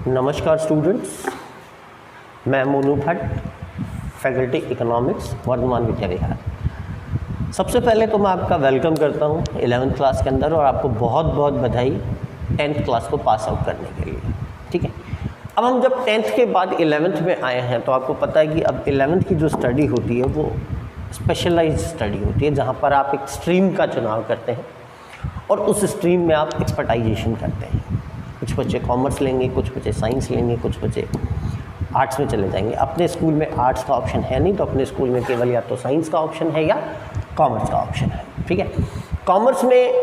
नमस्कार स्टूडेंट्स, मैं Monu Bhatt, faculty economics, Varthaman Vidya Vihar. सबसे पहले तो मैं आपका वेलकम करता हूँ 11th क्लास के अंदर और आपको बहुत बहुत बधाई 10th क्लास को पास आउट करने के लिए। ठीक है, अब हम जब 10th के बाद 11th में आए हैं तो आपको पता है कि अब 11th की जो स्टडी होती है वो स्पेशलाइज्ड स्टडी होती है, जहाँ पर आप एक स्ट्रीम का चुनाव करते हैं और उस स्ट्रीम में आप एक्सपर्टाइजेशन करते हैं। कुछ बच्चे कॉमर्स लेंगे, कुछ बच्चे साइंस लेंगे, कुछ बच्चे आर्ट्स में चले जाएंगे। अपने स्कूल में आर्ट्स का ऑप्शन है नहीं, तो अपने स्कूल में केवल या तो साइंस का ऑप्शन है या कॉमर्स का ऑप्शन है। ठीक है, कॉमर्स में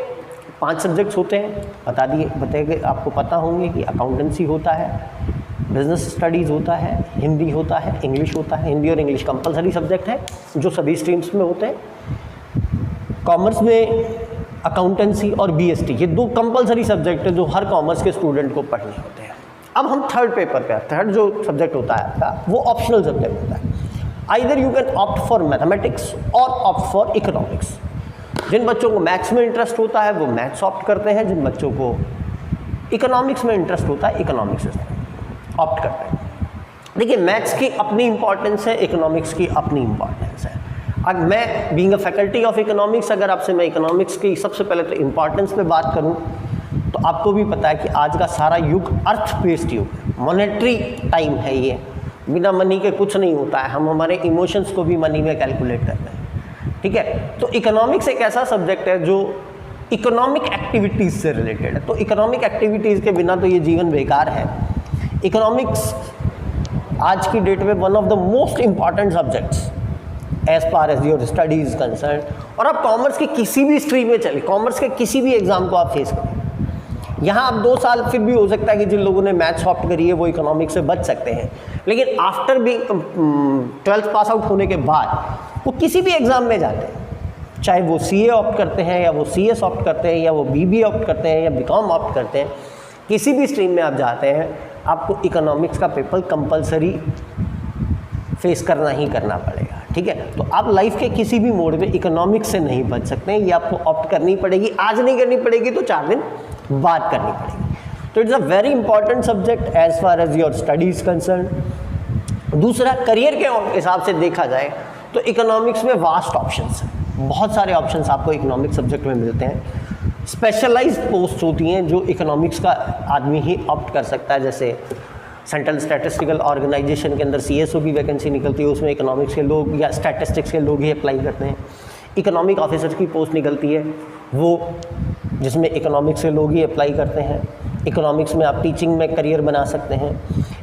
5 सब्जेक्ट्स होते हैं, बताइए आपको पता होंगे कि अकाउंटेंसी होता है, बिजनेस स्टडीज़ होता है, हिंदी होता है, इंग्लिश होता है। हिंदी और इंग्लिश कंपलसरी सब्जेक्ट है जो सभी स्ट्रीम्स में होते हैं। कॉमर्स में अकाउंटेंसी और बीएसटी, ये 2 कंपलसरी सब्जेक्ट है जो हर कॉमर्स के स्टूडेंट को पढ़ने होते हैं। अब हम थर्ड पेपर पे, थर्ड जो सब्जेक्ट होता है आपका वो ऑप्शनल सब्जेक्ट होता है। Either you can opt for mathematics और ऑप्ट फॉर इकोनॉमिक्स। जिन बच्चों को मैथ्स में इंटरेस्ट होता है वो मैथ्स ऑप्ट करते हैं, जिन बच्चों को इकोनॉमिक्स में इंटरेस्ट होता है इकोनॉमिक्स ऑप्ट करते हैं। देखिए, मैथ्स की अपनी इंपॉर्टेंस है, इकोनॉमिक्स की अपनी इंपॉर्टेंस है। अब मैं being a faculty of economics, अगर आपसे मैं इकोनॉमिक्स की सबसे पहले तो इम्पॉर्टेंस पे बात करूं तो आपको भी पता है कि आज का सारा युग अर्थ बेस्ड युग है, मॉनेटरी टाइम है। ये बिना मनी के कुछ नहीं होता है, हम हमारे इमोशंस को भी मनी में कैलकुलेट करते हैं। ठीक है, तो इकोनॉमिक्स एक ऐसा सब्जेक्ट है जो इकोनॉमिक एक्टिविटीज़ से रिलेटेड है। तो इकोनॉमिक एक्टिविटीज़ के बिना तो ये जीवन बेकार है। इकोनॉमिक्स आज की डेट में one of the most important subjects as far as your study is concern. और आप कॉमर्स की किसी भी स्ट्रीम में चले, कॉमर्स के किसी भी एग्जाम को आप फेस करें, यहाँ आप 2 साल फिर भी हो सकता है कि जिन लोगों ने मैथ्स ऑप्ट करी है वो इकोनॉमिक्स से बच सकते हैं, लेकिन आफ्टर भी 12th पास आउट होने के बाद वो किसी भी एग्ज़ाम में जाते हैं, चाहे वो सीए ऑप्ट करते हैं या वो सीएस ऑप्ट करते हैं या वो बीबीए ऑप्ट करते हैं या बीकॉम ऑप्ट करते हैं, किसी भी स्ट्रीम में आप जाते हैं आपको इकोनॉमिक्स का पेपर कंपलसरी फेस करना ही करना पड़ेगा। ठीक है, तो आप लाइफ के किसी भी मोड में इकोनॉमिक्स से नहीं बच सकते हैं, ये आपको ऑप्ट करनी पड़ेगी। आज नहीं करनी पड़ेगी तो 4 दिन बाद करनी पड़ेगी। तो it's a very important subject as far as your study is concern. दूसरा, करियर के हिसाब से देखा जाए तो इकोनॉमिक्स में वास्ट ऑप्शंस हैं, बहुत सारे ऑप्शंस आपको इकोनॉमिक्स सब्जेक्ट में मिलते हैं। स्पेशलाइज्ड पोस्ट होती हैं जो इकोनॉमिक्स का आदमी ही ऑप्ट कर सकता है, जैसे सेंट्रल स्टैटिस्टिकल ऑर्गेनाइजेशन के अंदर सीएसओ की वैकेंसी निकलती है, उसमें इकोनॉमिक्स के लोग या स्टैटिस्टिक्स के लोग ही अप्लाई करते हैं। इकोनॉमिक ऑफिसर की पोस्ट निकलती है वो, जिसमें इकोनॉमिक्स के लोग ही अप्लाई करते हैं। इकोनॉमिक्स में आप टीचिंग में करियर बना सकते हैं,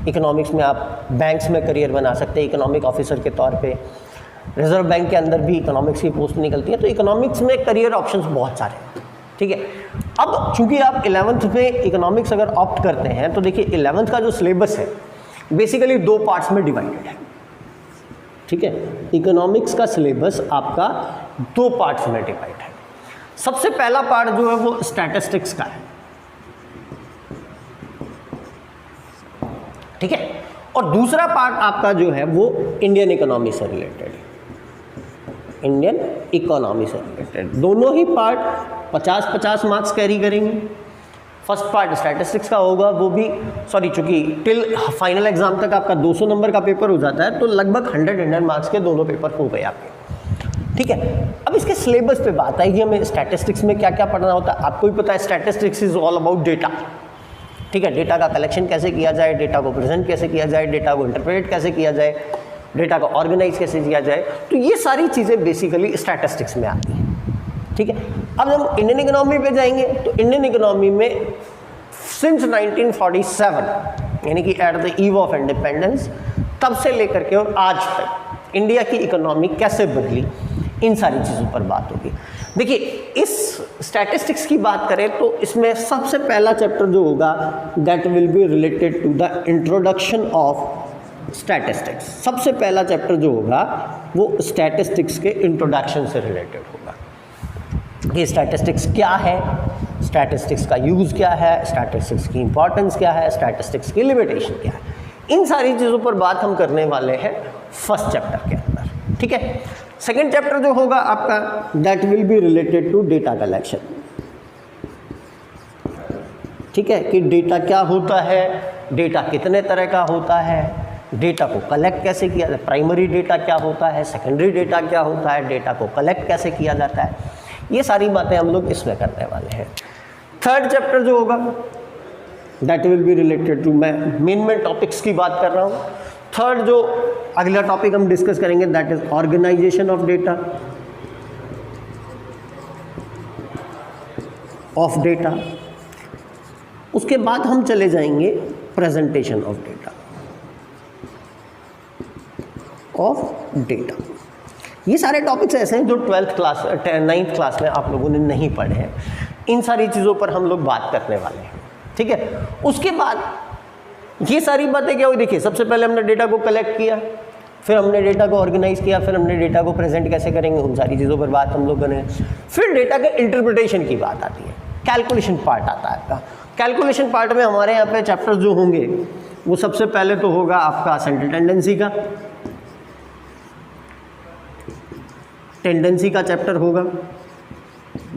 इकोनॉमिक्स में आप बैंक्स में करियर बना सकते हैं इकोनॉमिक ऑफिसर के तौर पे। रिजर्व बैंक के अंदर भी इकोनॉमिक्स की पोस्ट निकलती है। तो इकोनॉमिक्स में करियर ऑप्शंस बहुत सारे हैं। ठीक है, अब चूंकि आप 11th में इकोनॉमिक्स अगर ऑप्ट करते हैं तो देखिए 11th का जो सिलेबस है बेसिकली 2 पार्ट्स में डिवाइडेड है। ठीक है, इकोनॉमिक्स का सिलेबस आपका 2 पार्ट्स में डिवाइड है। सबसे पहला पार्ट जो है वो स्टैटिस्टिक्स का है। ठीक है, और दूसरा पार्ट आपका जो है वो इंडियन इकोनॉमी से रिलेटेड है। इंडियन इकोनॉमी से रिलेटेड दोनों ही पार्ट 50-50 मार्क्स कैरी करेंगे। फर्स्ट पार्ट स्टैटिस्टिक्स का होगा, वो भी चूंकि टिल फाइनल एग्जाम तक आपका 200 नंबर का पेपर हो जाता है, तो लगभग 100 मार्क्स के दोनों पेपर हो गए आपके। ठीक है, अब इसके सिलेबस पे बात आएगी, हमें स्टैटिस्टिक्स में क्या क्या पढ़ना होता है। आपको भी पता है statistics is all about data. ठीक है, डेटा का कलेक्शन कैसे किया जाए, डेटा को प्रेजेंट कैसे किया जाए, डेटा को इंटरप्रेट कैसे किया जाए, डेटा को ऑर्गेनाइज कैसे किया जाए, तो ये सारी चीज़ें बेसिकली स्टैटिस्टिक्स में आती हैं। ठीक है, अब हम इंडियन इकोनॉमी पे जाएंगे तो इंडियन इकोनॉमी में सिंस 1947 यानी कि at the eve of independence, तब से लेकर के और आज तक इंडिया की इकोनॉमी कैसे बदली, इन सारी चीज़ों पर बात होगी। देखिए, इस स्टैटिस्टिक्स की बात करें तो इसमें सबसे पहला चैप्टर जो होगा that will be related to the introduction of statistics. सबसे पहला चैप्टर जो होगा वो स्टैटिस्टिक्स के इंट्रोडक्शन से रिलेटेड होगा कि स्टैटिस्टिक्स क्या है, स्टैटिस्टिक्स का यूज़ क्या है, स्टैटिस्टिक्स की इंपॉर्टेंस क्या है, स्टैटिस्टिक्स की लिमिटेशन क्या है। इन सारी चीज़ों पर बात हम करने वाले हैं फर्स्ट चैप्टर के अंदर। ठीक है, सेकेंड चैप्टर जो होगा आपका that will be related to data collection. ठीक है, कि डेटा क्या होता है, डेटा कितने तरह का होता है, डेटा को कलेक्ट कैसे किया जाता है, प्राइमरी डेटा क्या होता है, सेकेंडरी डेटा क्या होता है, डेटा को कलेक्ट कैसे किया जाता है, ये सारी बातें हम लोग इसमें करने वाले हैं। थर्ड चैप्टर जो होगा that will be related to, मैं मेन टॉपिक्स की बात कर रहा हूँ। थर्ड जो अगला टॉपिक हम डिस्कस करेंगे that is organisation of data. उसके बाद हम चले जाएंगे प्रेजेंटेशन ऑफ डेटा। ये सारे टॉपिक्स ऐसे हैं जो 9th क्लास में आप लोगों ने नहीं पढ़े हैं। इन सारी चीज़ों पर हम लोग बात करने वाले हैं, ठीक है। उसके बाद ये सारी बातें क्या हुई, देखिए सबसे पहले हमने डेटा को कलेक्ट किया, फिर हमने डेटा को ऑर्गेनाइज किया, फिर हमने डेटा को प्रेजेंट कैसे करेंगे, उन सारी चीज़ों पर बात हम लोग करेंगे। फिर डेटा के इंटरप्रिटेशन की बात आती है, कैलकुलेशन पार्ट आता है आपका। कैलकुलेशन पार्ट में हमारे यहाँ पे चैप्टर्स जो होंगे वो सबसे पहले तो होगा आपका सेंट्रल टेंडेंसी का चैप्टर होगा,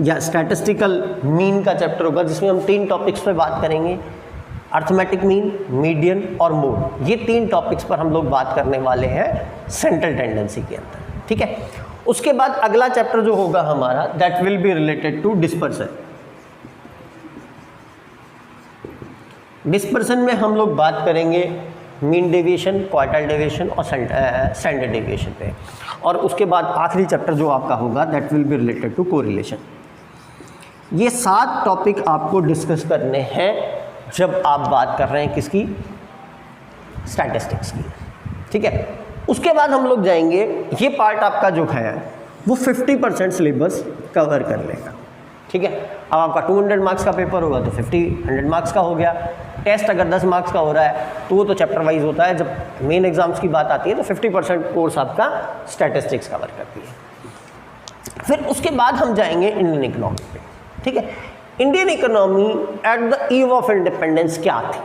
या स्टैटिस्टिकल मीन का चैप्टर होगा, जिसमें हम 3 टॉपिक्स पे बात करेंगे, अर्थमेटिक मीन, मीडियन और मोड। ये 3 टॉपिक्स पर हम लोग बात करने वाले हैं सेंट्रल टेंडेंसी के अंदर, ठीक है। उसके बाद अगला चैप्टर जो होगा हमारा that will be related to dispersion. Dispersion में हम लोग बात करेंगे मीन डेविएशन, क्वार्टाइल डेविएशन और स्टैंडर्ड डेविएशन पे। और उसके बाद आखिरी चैप्टर जो आपका होगा that will be related to correlation. ये 7 टॉपिक आपको डिस्कस करने हैं जब आप बात कर रहे हैं किसकी, स्टैटिस्टिक्स की, ठीक है। उसके बाद हम लोग जाएंगे, ये पार्ट आपका जो है वो 50% सिलेबस कवर कर लेगा, ठीक है। अब आपका 200 मार्क्स का पेपर होगा तो 100 मार्क्स का हो गया। टेस्ट अगर 10 मार्क्स का हो रहा है तो वो तो चैप्टर वाइज होता है। जब मेन एग्जाम्स की बात आती है तो 50% कोर्स आपका स्टैटिस्टिक्स कवर करती है। फिर उसके बाद हम जाएंगे इंडियन इकोनॉमी पे, ठीक है। Indian economy at the eve of independence क्या थी,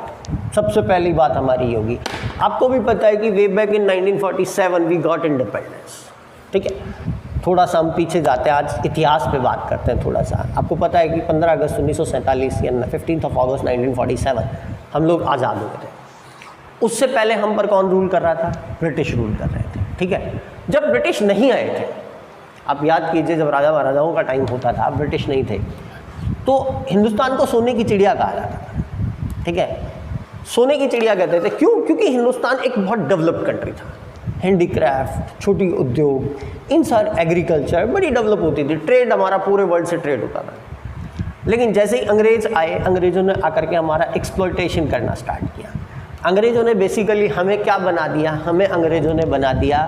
सबसे पहली बात हमारी ये होगी। आपको भी पता है कि we back in 1947 we got independence, ठीक है। थोड़ा सा हम पीछे जाते हैं, आज इतिहास पे बात करते हैं थोड़ा सा। आपको पता है कि 15 अगस्त 1947 या 15 अगस्त 1947 हम लोग आज़ाद हुए थे। उससे पहले हम पर कौन रूल कर रहा था, ब्रिटिश रूल कर रहे थे, ठीक है। जब ब्रिटिश नहीं आए थे, आप याद कीजिए जब राजा महाराजाओं का टाइम होता था, ब्रिटिश नहीं थे, तो हिंदुस्तान को सोने की चिड़िया कहा जाता था, ठीक है। सोने की चिड़िया कहते थे, क्यों? क्योंकि हिंदुस्तान एक बहुत डेवलप्ड कंट्री था। हैंडीक्राफ्ट, छोटी उद्योग, इन सारे एग्रीकल्चर बड़ी डेवलप होती थी। ट्रेड हमारा पूरे वर्ल्ड से ट्रेड होता था। लेकिन जैसे ही अंग्रेज आए, अंग्रेज़ों ने आकर के हमारा एक्सप्लॉयटेशन करना स्टार्ट किया। अंग्रेज़ों ने बेसिकली हमें क्या बना दिया, हमें अंग्रेज़ों ने बना दिया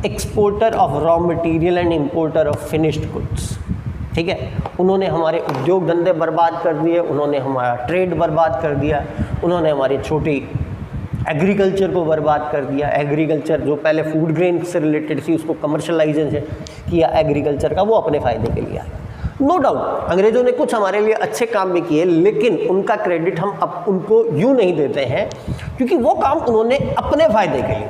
exporter of raw material and importer of finished goods, ठीक है। उन्होंने हमारे उद्योग धंधे बर्बाद कर दिए, उन्होंने हमारा ट्रेड बर्बाद कर दिया, उन्होंने हमारी छोटी एग्रीकल्चर को बर्बाद कर दिया। एग्रीकल्चर जो पहले फूड ग्रेन से रिलेटेड थी उसको कमर्शलाइजेशन किया एग्रीकल्चर का, वो अपने फ़ायदे के लिए आया। नो डाउट अंग्रेज़ों ने कुछ हमारे लिए अच्छे काम भी किए, लेकिन उनका क्रेडिट हम अब उनको यूँ नहीं देते हैं, क्योंकि वो काम उन्होंने अपने फ़ायदे के लिए।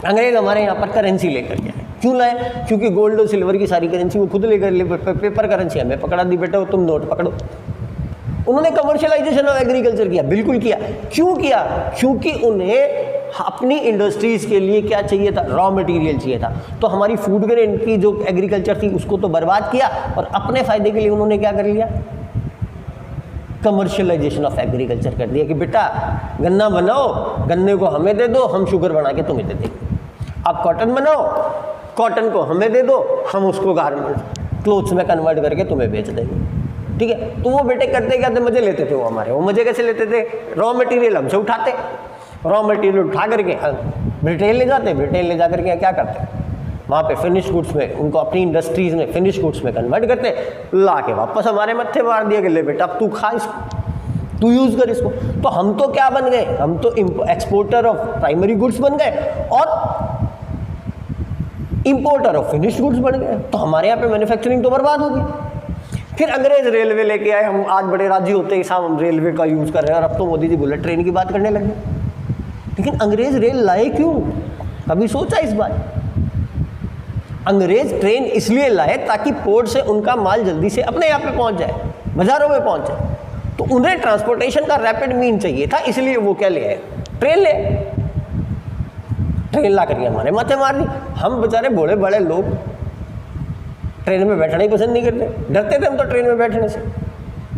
अंग्रेज हमारे यहाँ पर करेंसी लेकर के आए, क्यों लाए? क्योंकि गोल्ड और सिल्वर की सारी करेंसी वो खुद लेकर पेपर करेंसी हमें पकड़ा दी, बेटा तुम नोट पकड़ो। उन्होंने कमर्शियलाइजेशन ऑफ एग्रीकल्चर किया, बिल्कुल किया। क्यों किया? क्योंकि उन्हें अपनी इंडस्ट्रीज़ के लिए क्या चाहिए था, रॉ मटेरियल चाहिए था। तो हमारी फूड ग्रेन की जो एग्रीकल्चर थी उसको तो बर्बाद किया, और अपने फ़ायदे के लिए उन्होंने क्या कर लिया, कमर्शियलाइजेशन ऑफ एग्रीकल्चर कर दिया कि बेटा गन्ना बनाओ, गन्ने को हमें दे दो, हम शुगर बना के तुम्हें दे देंगे। आप कॉटन बनाओ, कॉटन को हमें दे दो, हम उसको गारमेंट क्लोथ्स में कन्वर्ट करके तुम्हें बेच देंगे, ठीक है। तो वो बेटे करते क्या थे, मजे लेते थे वो मजे कैसे लेते थे, रॉ मटेरियल हमसे उठाते, रॉ मटेरियल उठा करके ब्रिटेन ले जाते, ब्रिटेन ले जा करके क्या करते, वहाँ पे फिनिश गुड्स में, उनको अपनी इंडस्ट्रीज़ में फिनिश गुड्स में कन्वर्ट करते, ला के वापस हमारे मत्थे मार दिया कि ले बेटा अब तू खा इसको, तू यूज़ कर इसको। तो हम तो क्या बन गए, हम तो एक्सपोर्टर ऑफ प्राइमरी गुड्स बन गए और इंपोर्टर ऑफ फिनिश गुड्स बन गए। तो हमारे यहाँ पे मैन्युफैक्चरिंग तो बर्बाद होगी। फिर अंग्रेज रेलवे लेके आए, हम आज बड़े राजी होते हैं साहब हम रेलवे का यूज़ कर रहे हैं, और अब तो मोदी जी बुलेट ट्रेन की बात करने लगे। लेकिन अंग्रेज रेल लाए क्यों, कभी सोचा इस बात? अंग्रेज ट्रेन इसलिए लाए ताकि पोर्ट से उनका माल जल्दी से अपने यहाँ पे पहुँच जाए, बाज़ारों में पहुँच जाए। तो उन्हें ट्रांसपोर्टेशन का रैपिड मीन चाहिए था, इसलिए वो क्या ले आए, ट्रेन ले। ट्रेन ला करके हमारे माथे मार दी। हम बेचारे बड़े बड़े लोग ट्रेन में बैठना ही पसंद नहीं करते, डरते थे हम तो ट्रेन में बैठने से।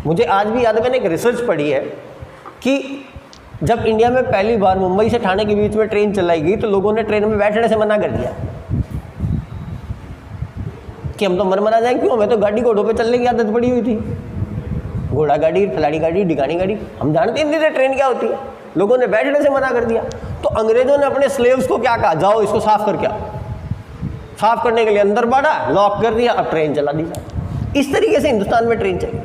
मुझे आज भी याद है, मैंने एक रिसर्च पढ़ी है कि जब इंडिया में पहली बार मुंबई से ठाणे के बीच में ट्रेन चलाई गई तो लोगों ने ट्रेन में बैठने से मना कर दिया कि हम तो मर जाएंगे, क्यों, हमें तो गाड़ी घोड़ों पे चलने की आदत पड़ी हुई थी, घोड़ा गाड़ी, फलानी गाड़ी, ढिकानी गाड़ी, हम जानते नहीं थे ट्रेन क्या होती है। लोगों ने बैठने से मना कर दिया, तो अंग्रेजों ने अपने स्लेव्स को क्या कहा, जाओ इसको साफ करके आओ। साफ करने के लिए अंदर बढ़ा, लॉक कर दिया, अब ट्रेन चला दी जाए। इस तरीके से हिंदुस्तान में ट्रेन चली।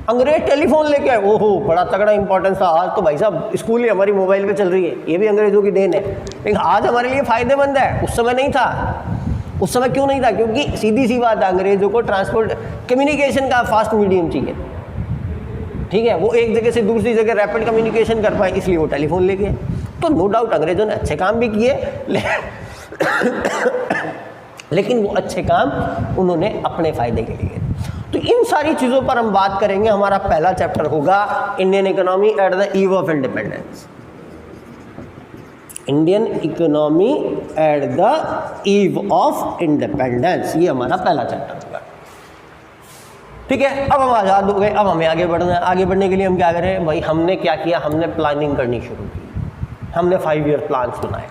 अंग्रेज टेलीफोन लेके आए, ओहो बड़ा तगड़ा इंपॉर्टेंस था। आज तो भाई साहब स्कूल ही हमारी मोबाइल पे चल रही है, ये भी अंग्रेजों की देन है, लेकिन आज हमारे लिए फ़ायदेमंद है, उस समय नहीं था। उस समय क्यों नहीं था, क्योंकि सीधी सी बात है, अंग्रेजों को ट्रांसपोर्ट कम्युनिकेशन का फास्ट मीडियम चाहिए, ठीक है, वो एक जगह से दूसरी जगह रैपिड कम्युनिकेशन कर पाए, इसलिए वो टेलीफोन लेके। तो नो डाउट अंग्रेजों ने अच्छे काम भी किए, लेकिन वो अच्छे काम उन्होंने अपने फ़ायदे के लिए। तो इन सारी चीज़ों पर हम बात करेंगे। हमारा पहला चैप्टर होगा Indian economy at the eve of independence. Indian economy at the eve of independence, ये हमारा पहला चैप्टर होगा। ठीक है, अब हम आज़ाद हो गए, अब हमें आगे बढ़ना है। आगे बढ़ने के लिए हम क्या करें भाई, हमने क्या किया, हमने प्लानिंग करनी शुरू की। हमने 5 ईयर प्लान्स बनाए।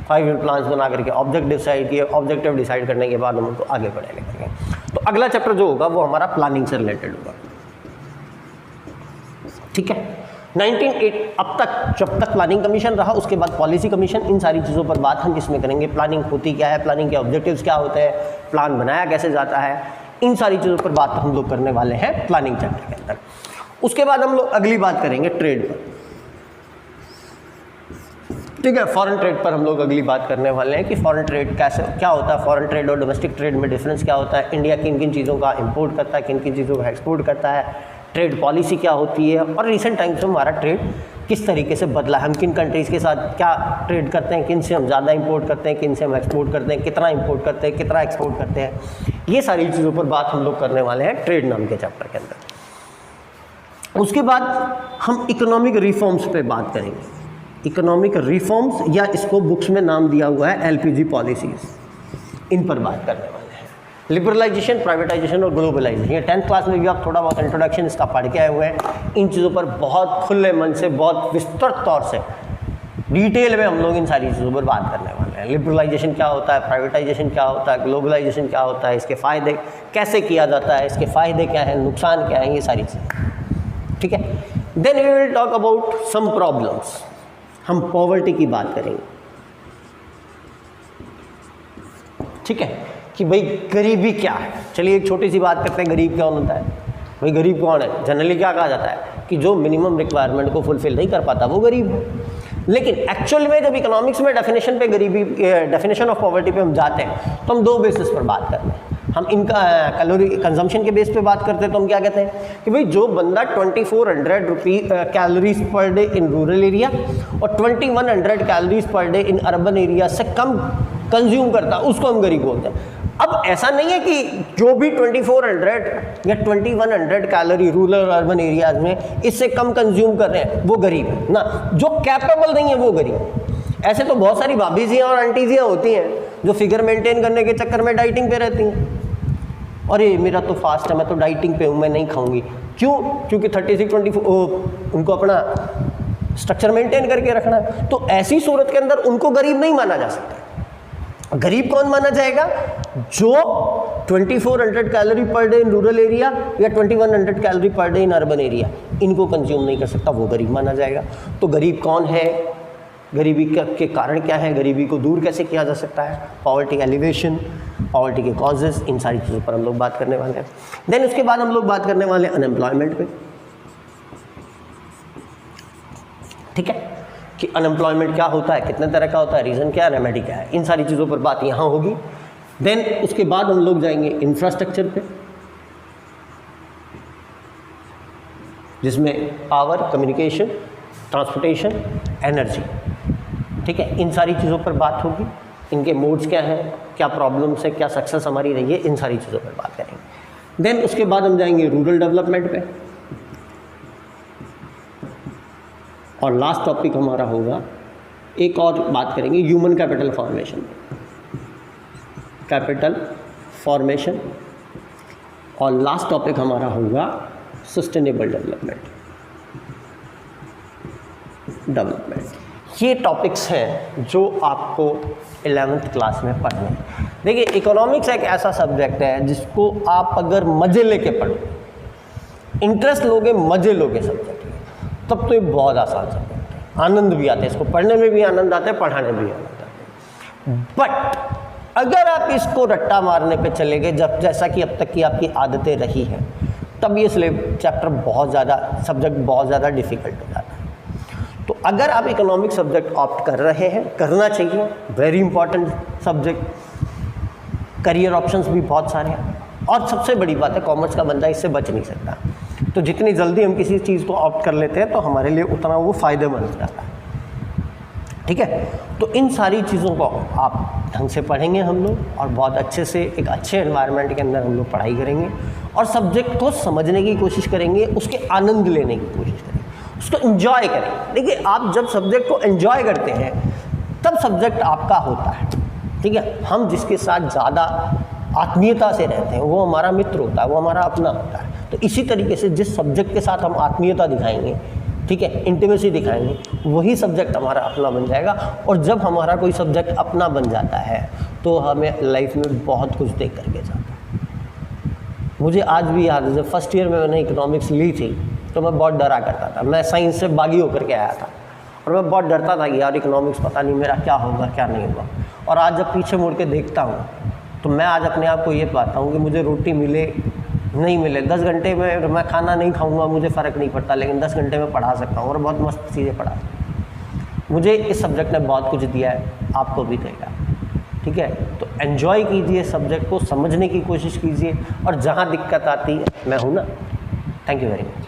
5 ईयर प्लान्स बना करके ऑब्जेक्ट डिसाइड किए। ऑब्जेक्टिव डिसाइड करने के बाद हम उनको आगे बढ़ाने करेंगे। तो अगला चैप्टर जो होगा वो हमारा प्लानिंग से रिलेटेड होगा। ठीक है, 1908 अब तक जब तक प्लानिंग कमीशन रहा, उसके बाद पॉलिसी कमीशन, इन सारी चीज़ों पर बात हम इसमें करेंगे। प्लानिंग होती क्या है, प्लानिंग के ऑब्जेक्टिव्स क्या होते हैं, प्लान बनाया कैसे जाता है, इन सारी चीज़ों पर बात हम लोग करने वाले हैं प्लानिंग चैप्टर के अंदर। उसके बाद हम लोग अगली बात करेंगे ट्रेड पर। ठीक है, फॉरेन ट्रेड पर हम लोग अगली बात करने वाले हैं कि फॉरेन ट्रेड कैसे, क्या होता है, फॉरेन ट्रेड और डोमेस्टिक ट्रेड में डिफरेंस क्या होता है, इंडिया किन किन चीज़ों का इंपोर्ट करता है, किन किन चीज़ों का एक्सपोर्ट करता है, ट्रेड पॉलिसी क्या होती है, और रिसेंट टाइम्स में हमारा ट्रेड किस तरीके से बदला है, हम किन कंट्रीज़ के साथ क्या ट्रेड करते हैं, किन से हम ज़्यादा इंपोर्ट करते हैं, किन से हम एक्सपोर्ट करते हैं, कितना इंपोर्ट करते हैं, कितना एक्सपोर्ट करते हैं। ये सारी चीज़ों पर बात हम लोग करने वाले हैं ट्रेड नाम के चैप्टर के अंदर। उसके बाद हम इकोनॉमिक रिफॉर्म्स पे बात करेंगे। इकोनॉमिक रिफॉर्म्स, या इसको बुक्स में नाम दिया हुआ है एलपीजी पॉलिसीज़, इन पर बात करने वाले हैं। लिबरलाइजेशन, प्राइवेटाइजेशन और ग्लोबलाइजेशन, ये 10th क्लास में भी आप थोड़ा बहुत इंट्रोडक्शन इसका पढ़ के आए हुए हैं। इन चीज़ों पर बहुत खुले मन से, बहुत विस्तृत तौर से, डिटेल में हम लोग इन सारी चीज़ों पर बात करने वाले हैं। लिबरलाइजेशन क्या होता है, प्राइवेटाइजेशन क्या होता है, ग्लोबलाइजेशन क्या होता है, इसके फ़ायदे कैसे किया जाता है, इसके फ़ायदे क्या हैं, नुकसान क्या हैं, ये सारी चीज़ें। ठीक है, then we will talk about some problems. हम पॉवर्टी की बात करेंगे। ठीक है, कि भाई गरीबी क्या है। चलिए एक छोटी सी बात करते हैं, गरीब कौन होता है। भाई गरीब कौन है, जनरली क्या कहा जाता है कि जो मिनिमम रिक्वायरमेंट को फुलफिल नहीं कर पाता वो गरीब है। लेकिन एक्चुअल में जब इकोनॉमिक्स में डेफिनेशन पे गरीबी, डेफिनेशन ऑफ पॉवर्टी पे हम जाते हैं तो हम 2 बेसिस पर बात करते हैं। हम इनका कैलोरी कंजम्पशन के बेस पे बात करते हैं तो हम क्या कहते हैं कि भाई जो बंदा 2400 calories per day in rural area और 2100 calories per day in urban area से कम कंज्यूम करता है उसको हम गरीब बोलते हैं। अब ऐसा नहीं है कि जो भी 2400 या 2100 कैलोरी रूरल और अर्बन एरियाज में इससे कम कंज्यूम कर रहे हैं वो गरीब है ना, जो कैपेबल नहीं है वो गरीब। ऐसे तो बहुत सारी भाभीजियाँ और आंटीजियाँ होती हैं जो फिगर मेंटेन करने के चक्कर में डाइटिंग पे रहती हैं। अरे मेरा तो फास्ट है, मैं तो डाइटिंग पे हूँ, मैं नहीं खाऊंगी। क्यों? क्योंकि 36-24 उनको अपना स्ट्रक्चर मेंटेन करके रखना है। तो ऐसी सूरत के अंदर उनको गरीब नहीं माना जा सकता। गरीब कौन माना जाएगा? जो 2400 calorie per day in rural area या 2100 calorie per day in urban area इनको कंज्यूम नहीं कर सकता, वो गरीब माना जाएगा। तो गरीब कौन है, गरीबी के कारण क्या है, गरीबी को दूर कैसे किया जा सकता है, पॉवर्टी एलिवेशन, पॉवर्टी के कॉजेज़, इन सारी चीज़ों पर हम लोग बात करने वाले हैं। देन उसके बाद हम लोग बात करने वाले हैं अनएम्प्लॉयमेंट पे। ठीक है, कि अनएम्प्लॉयमेंट क्या होता है, कितने तरह का होता है, रीज़न क्या है, रेमेडी क्या है, इन सारी चीज़ों पर बात यहाँ होगी। देन उसके बाद हम लोग जाएंगे इंफ्रास्ट्रक्चर पे, जिसमें पावर, कम्युनिकेशन, ट्रांसपोर्टेशन, एनर्जी। ठीक है, इन सारी चीज़ों पर बात होगी। इनके मोड्स क्या हैं, क्या प्रॉब्लम्स है, क्या सक्सेस हमारी रही है, इन सारी चीज़ों पर बात करेंगे। देन उसके बाद हम जाएंगे रूरल डेवलपमेंट पे। और लास्ट टॉपिक हमारा होगा, एक और बात करेंगे human capital formation, capital formation, और लास्ट टॉपिक हमारा होगा सस्टेनेबल डेवलपमेंट। ये टॉपिक्स हैं जो आपको 11th क्लास में पढ़ने हैं। देखिए, इकोनॉमिक्स एक ऐसा सब्जेक्ट है जिसको आप अगर मज़े लेके पढ़ो, इंटरेस्ट लोगे, मज़े लोगे सब्जेक्ट में, तब तो ये बहुत आसान सब्जेक्ट है, आनंद भी आता है, इसको पढ़ने में भी आनंद आता है, पढ़ाने में भी आनंद आता है। बट अगर आप इसको रट्टा मारने पे चले गए, जब जैसा कि अब तक की आपकी आदतें रही हैं, तब ये चैप्टर बहुत ज़्यादा, सब्जेक्ट बहुत ज़्यादा डिफ़िकल्ट हो जाता है। तो अगर आप इकोनॉमिक सब्जेक्ट ऑप्ट कर रहे हैं, करना चाहिए, very important subject, career options भी बहुत सारे हैं, और सबसे बड़ी बात है कॉमर्स का बंदा इससे बच नहीं सकता। तो जितनी जल्दी हम किसी चीज़ को ऑप्ट कर लेते हैं तो हमारे लिए उतना वो फ़ायदेमंद हो जाता है। ठीक है, तो इन सारी चीज़ों को आप ढंग से पढ़ेंगे हम लोग, और बहुत अच्छे से एक अच्छे एनवायरनमेंट के अंदर हम लोग पढ़ाई करेंगे, और सब्जेक्ट को समझने की कोशिश करेंगे, उसके आनंद लेने की कोशिश करेंगे, उसको एंजॉय करें। देखिए, आप जब सब्जेक्ट को एंजॉय करते हैं तब सब्जेक्ट आपका होता है। ठीक है, हम जिसके साथ ज़्यादा आत्मीयता से रहते हैं वो हमारा मित्र होता है, वो हमारा अपना होता है। तो इसी तरीके से जिस सब्जेक्ट के साथ हम आत्मीयता दिखाएंगे, ठीक है, इंटीमेसी दिखाएंगे, वही सब्जेक्ट हमारा अपना बन जाएगा। और जब हमारा कोई सब्जेक्ट अपना बन जाता है तो हमें लाइफ में बहुत कुछ देख करके जाता है। मुझे आज भी याद है, जब फर्स्ट ईयर में मैंने इकोनॉमिक्स ली थी तो मैं बहुत डरा करता था। मैं साइंस से बागी होकर के आया था और मैं बहुत डरता था कि यार इकोनॉमिक्स पता नहीं मेरा क्या होगा क्या नहीं होगा। और आज जब पीछे मुड़ के देखता हूँ तो मैं आज अपने आप को ये पाता हूँ कि मुझे रोटी मिले नहीं मिले, 10 घंटे में मैं खाना नहीं खाऊंगा, मुझे फ़र्क नहीं पड़ता, लेकिन 10 घंटे में पढ़ा सकता हूँ और बहुत मस्त चीज़ें पढ़ा। मुझे इस सब्जेक्ट ने बहुत कुछ दिया है, आपको भी देगा। ठीक है, तो एन्जॉय कीजिए, सब्जेक्ट को समझने की कोशिश कीजिए, और जहाँ दिक्कत आती है मैं हूँ ना। Thank you very much.